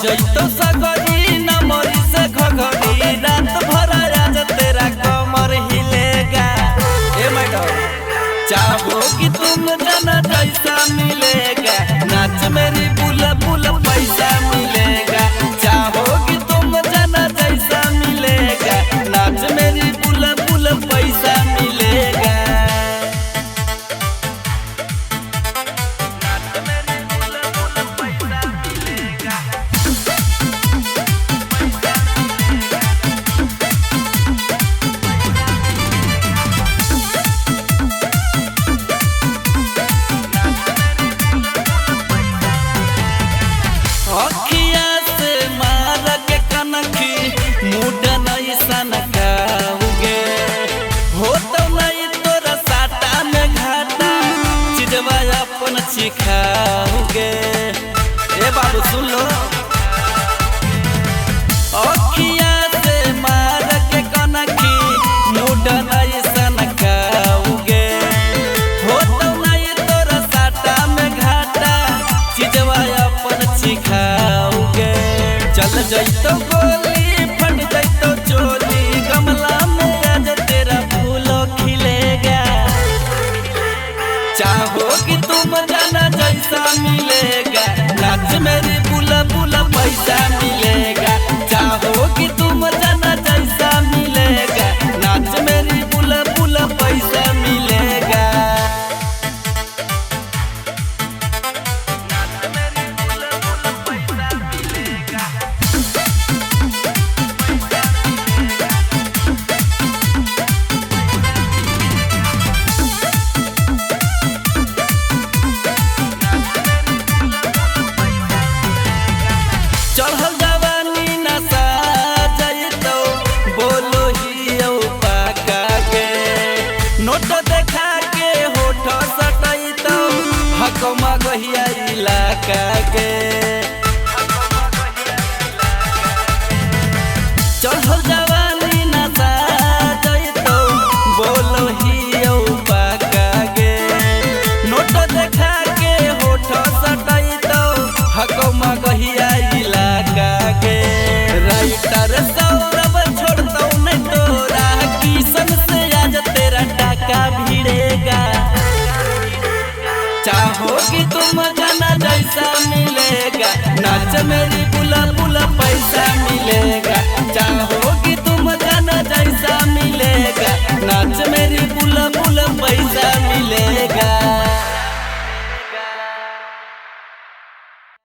जैतो सगरी न मरी से घघरी रात भर आज तेरा कमर हिलेगा। ए मैडम चाहो कि तुम जाना जैसा मिलेगा, नाच मेरी बुला बुला पैसा मिलेगा। चाहो कि तुम जाना जैसा मिलेगा, नाच मेरी बुला बुला पैसा मिलेगा। अखिया से मार के कनखी मुड नहीं सनकाओगे, हो तो नहीं तोरा साटा में घाटा चिजवा अपन सिखाओगे। ए बाबू सुन लो, अखिया से मार के कनखी मुड नहीं सनकाओगे, हो तो नहीं तोरा साटा में घाटा चिजवा अपन सिखाओगे। चल जैतो गोली फट जैतो चोली, गमला में आज तेरा फूल खिलेगा। चाहो कि तुम जाना जैसा मिलेगा, नाच मेरी बुला बुला पैसा मिलेगा। चाहो कि तुम जाना जैसा मिलेगा, नाच मेरी बुला बुला पैसा मिलेगा। चढ़ल जवानी नशा जैतो बोलो ही पाका के, नोट देखा के होठ सटैतो हकमा गहिया इलाका के। चढ़ल जवानी नशा जैतो बोलो ही पाका के, नोट देखा के होठ सटैतो हकमा गहिया इलाका के। राइटर सौरभ छोड़तो नहीं तोरा, किशन से आज तेरा टाका भिड़ेगा। चाहो कि तुम जाना जैसा मिलेगा, नाच मेरी बुला बुला पैसा मिलेगा। चाहो